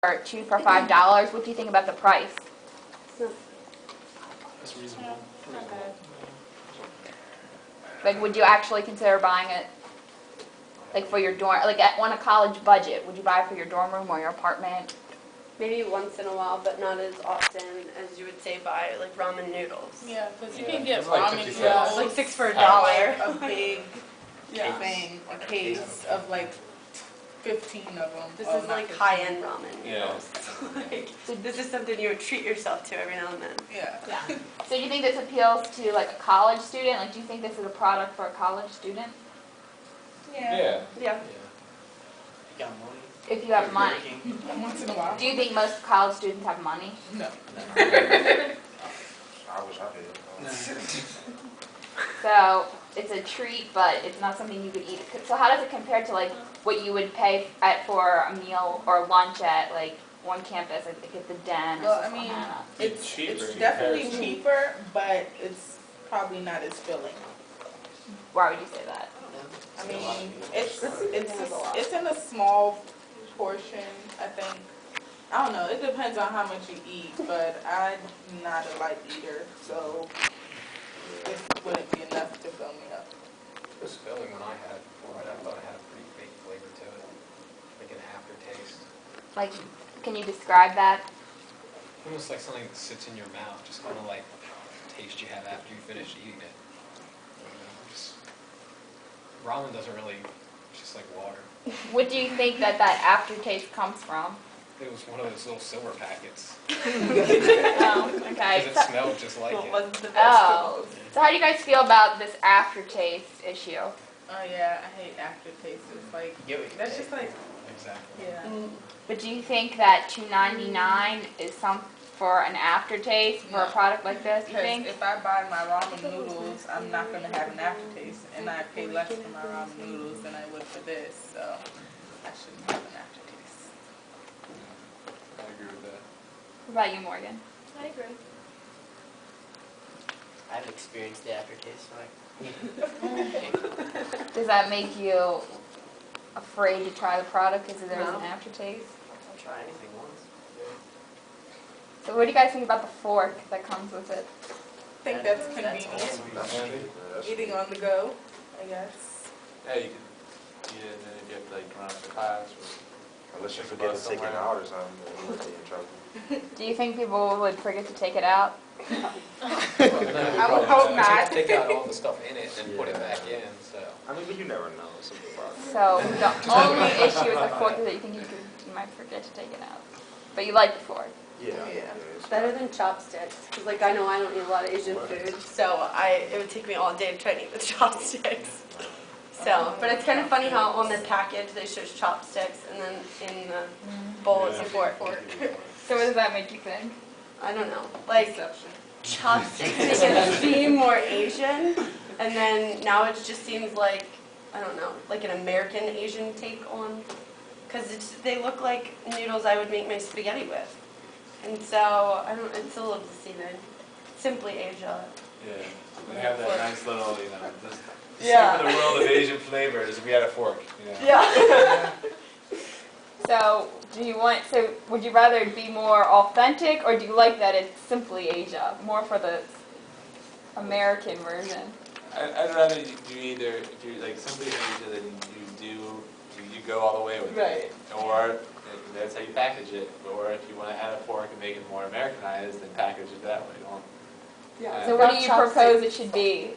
or 2 for $5. What do you think about the price? That's reasonable. Like, would you actually consider buying it, like, for your dorm, like, on a college budget? Would you buy it for your dorm room or your apartment? Maybe once in a while, but not as often as you would say buy like ramen noodles. Yeah, because you can get It's like ramen 50 noodles. It's like 6 for a at, dollar. like, a big Yeah. thing, a case of like 15 of them. This Oh, is not like 15. high-end ramen Yeah. noodles. Like, this is something you would treat yourself to every now and then. Yeah. Yeah. So do you think this appeals to, like, a college student? Like, do you think this is a product for a college student? Yeah. Yeah. You got money. If you have money. Once in a while. Do you think most college students have money? No. I wish I did. So it's a treat, but it's not something you could eat. So how does it compare to, like, what you would pay for a meal or lunch at, like, on campus, like at the Den or Well, I mean, Susquehanna? it's cheaper in definitely comparison. cheaper, but it's probably not as filling. Why would you say that? I mean, it's in a small portion, I think. I don't know, it depends on how much you eat, but I'm not a light eater, so this wouldn't be enough to fill me up. It was filling when I had it before. I thought it had a pretty big flavor to it, like an aftertaste. Like, can you describe that? Almost like something that sits in your mouth, just kind of like taste you have after you finish eating it. Ramen doesn't really, it's just like water. What do you think that aftertaste comes from? It was one of those little silver packets. Oh, okay. Because it smelled just like Well, it it. wasn't the best. Oh. So how do you guys feel about this aftertaste issue? Oh yeah, I hate aftertaste. It's like, that's just like, Exactly. yeah. But do you think that $2.99 is some for an aftertaste for a No. product like this, you Because think? if I buy my ramen noodles, I'm not going to have an aftertaste. And I pay less for my ramen noodles than I would for this. So I shouldn't have an aftertaste. I agree with that. What about you, Morgan? I agree. I've experienced the aftertaste, so Does that make you afraid to try the product because there's No. an aftertaste? I'll try anything once. So what do you guys think about the fork that comes with it? I think that's convenient. awesome. That's cheap. That's Eating on the go, I guess. Yeah, you can eat it, and then if you have to like run up to class or Unless you forget to take it out or something, then you might be in trouble. Do you think people would forget to take it out? I would hope not. Take out all the stuff in it and put it back in, so. I mean, but you never know. It's a good product. So the only issue with the fork is that you think you might forget to take it out. But you like the fork. Yeah. Yeah. It's Better than chopsticks, because like I know I don't eat a lot of Asian food, so it would take me all day to try to eat with chopsticks. So, but it's kind of funny how on the package they show chopsticks and then in the bowl it's a fork. So what does that make you think? I don't know, like chopsticks make it seem more Asian, and then now it just seems like, I don't know, like an American Asian take on, because they look like noodles I would make my spaghetti with. And so, I don't, it's a little deceiving. Simply Asia. yeah, we have that nice little, just Yeah. in the world of Asian flavors. We had a fork, Yeah. So would you rather it be more authentic, or do you like that it's simply Asia, more for the American version? I'd rather you do either. If you like simply Asia, then you go all the way with Right. it, or that's how you package it. Or if you want to add a fork and make it more Americanized, then package it that way. Don't. Yeah. So what do you propose it should be?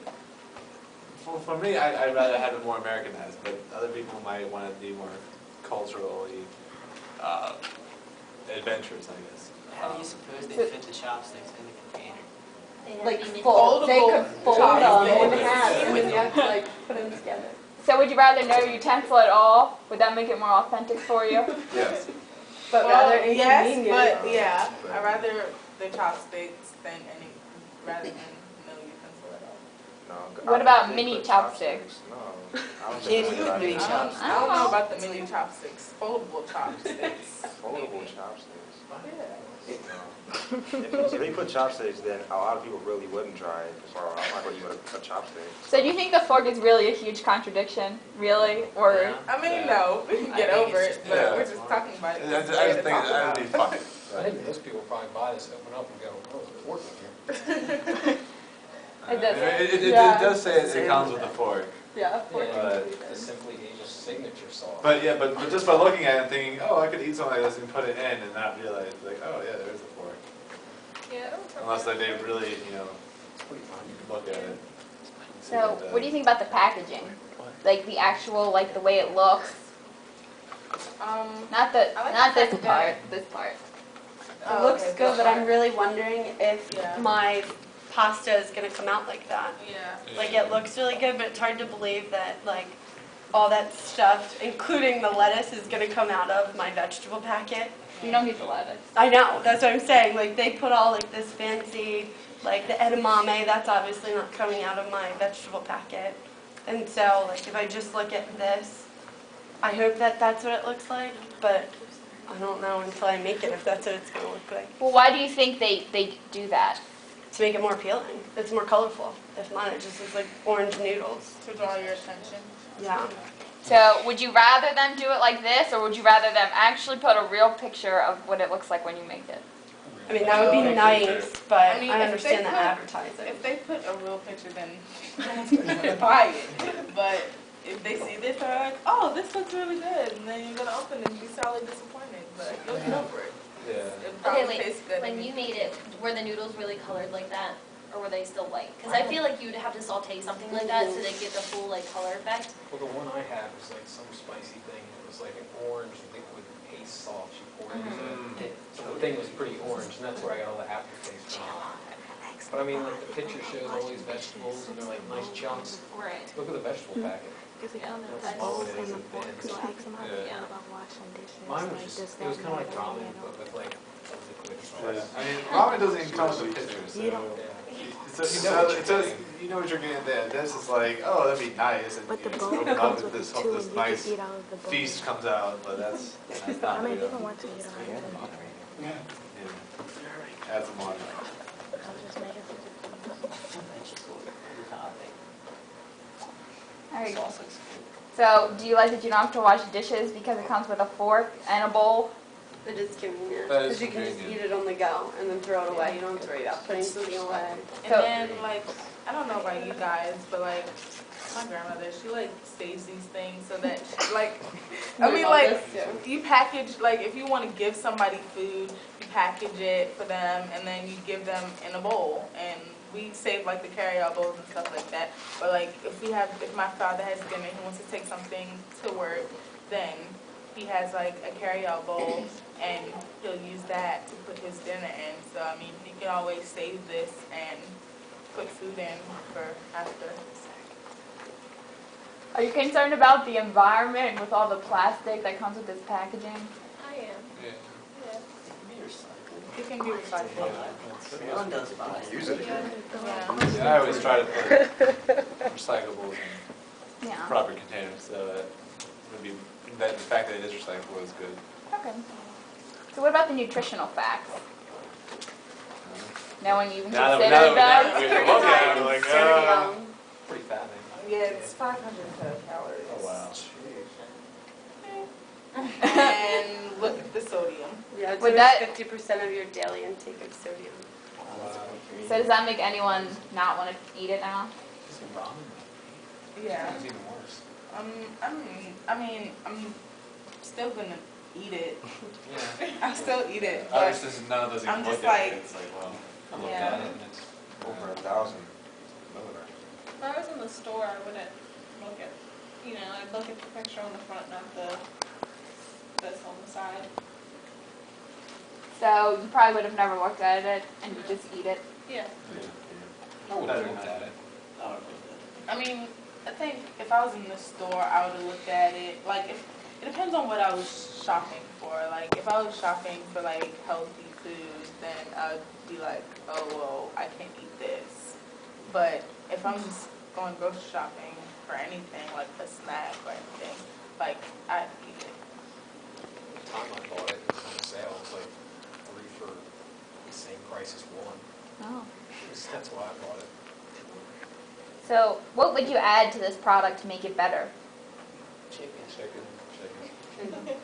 For me, I'd rather have it more Americanized, but other people might want to be more culturally adventurous, I guess. How do you suppose they fit the chopsticks in the container? Like fold, they could fold chopsticks. them in half and then you have to like put them together. So would you rather no utensil at all? Would that make it more authentic for you? Yes. But rather yes, inconvenient. but yeah, I'd rather the chopsticks rather than no utensil at all. No. What I about think they mini put chopsticks? No. I don't Can't think use that's a good mini idea. chopsticks. I don't know about the mini chopsticks, foldable chopsticks. Foldable maybe. chopsticks. Yeah. No. If they put chopsticks, then a lot of people really wouldn't try it. So I'm not gonna use a chopstick. So do you think the fork is really a huge contradiction? Really? Or Yeah. I mean, Yeah. no, we can I get think over it's it, just- but yeah. we're just talking about it. I It's just fair to think talk that'd be about. funny. I think most people probably buy this, open up and go, oh, there's a fork in here. It does. It Yeah. does say it comes with a fork. Yeah, But- It's simply Asia's signature sauce. But yeah, but just by looking at it and thinking, oh, I could eat something like this and put it in and not realize, like, oh yeah, there's a fork. Yeah. Unless like, they really, It's pretty fun. you can look at it. and see So it what do you think about the packaging? Like the actual, like the way it looks? Not the, I like not the this fact part, this part. It looks okay, good, but I'm really wondering if Yeah. my pasta is gonna come out like that. Yeah. Like it looks really good, but it's hard to believe that like all that stuff, including the lettuce, is gonna come out of my vegetable packet. You don't need the lettuce. I know, that's what I'm saying. Like they put all like this fancy, like the edamame, that's obviously not coming out of my vegetable packet. And so like if I just look at this, I hope that that's what it looks like, but I don't know until I make it if that's what it's gonna look like. Well, why do you think they do that? To make it more appealing. It's more colorful. If not, it just looks like orange noodles. To draw your attention. Yeah. So would you rather them do it like this, or would you rather them actually put a real picture of what it looks like when you make it? I mean, that would be nice, but I mean, I if understand they the put- advertising. If they put a real picture, then no one's gonna buy it. But if they see this, they're like, oh, this looks really good. And then you're gonna open it and be sadly disappointed. But you'll get over it. Yeah. It probably Okay, wait, tastes good. when and you made it, were the noodles really colored like that? Or were they still white? Because I feel like you'd have to saute something like that so they get the full like color effect. Well, the one I had was like some spicy thing. It was like an orange liquid paste sauce you poured into it. So the thing was pretty orange, and that's where I got all the aftertaste from. But I mean, like the picture shows all these vegetables, and they're like nice chunks. Right. Look at the vegetable packet. Yeah, How small it is and thin. Yeah. Mine was just, it was kind of like ramen, but with like a liquid Yeah. sauce. I mean, ramen doesn't even come with a picture, so. Yeah. It says, you know what you're getting there. This is like, oh, that'd be nice. And But the you bowl open up comes and with this, it too, this and nice you can eat out of the bowl. feast comes out, but that's not I mean, real. even once you get on it, Yeah. Add some water. I'll just make it. Alright. So do you like that you don't have to wash dishes because it comes with a fork and a bowl? It is convenient. That is Because you can just convenient. eat it on the go and then throw it away. You don't have to worry about putting something away. And then, like, I don't know about you guys, but like, my grandmother, she like saves these things so that, like, I mean, like, you package, like, if you want to give somebody food, you package it for them, and then you give them in a bowl. And we save like the carry-out bowls and stuff like that. But like, if my father has dinner, he wants to take something to work, then he has like a carry-out bowl, and he'll use that to put his dinner in. So I mean, he can always save this and put food in for after. Are you concerned about the environment with all the plastic that comes with this packaging? I am. Yeah. It can be recycled. One does buy it. Use it. Yeah. Yeah, I always try to put recyclables in Yeah. proper containers, so that would be, that the fact that it is recyclable is good. Okay. So what about the nutritional facts? Knowing you even Now that consider we those? look at it, we're like, Sodium. Pretty fattening. Yeah, it's 500 calories. oh wow. And look at the sodium. Yeah, it's Would always that- 50% of your daily intake of sodium. So does that make anyone not want to eat it now? Yeah. It's even worse. I mean, I'm still gonna eat it. Yeah. I'll still eat it, but Obviously, since none of us I'm even just look at it, like- it's like, well. I looked Yeah. at it and it's Over 1,000 milligrams. If I was in the store, I wouldn't look at, I'd look at the picture on the front, not this on the side. So you probably would have never looked at it and you just eat it. Yeah. I would have looked at it. I mean, I think if I was in the store, I would have looked at it. Like, if it depends on what I was shopping for. Like, if I was shopping for like healthy food, then I'd be like, oh well, I can't eat this. But if I'm just going grocery shopping for anything, like a snack or anything, like, I'd eat it. The time I bought it, it was on sale, it was like 3 for the same price as 1. Oh. That's why I bought it. So, what would you add to this product to make it better? Chicken. Chicken.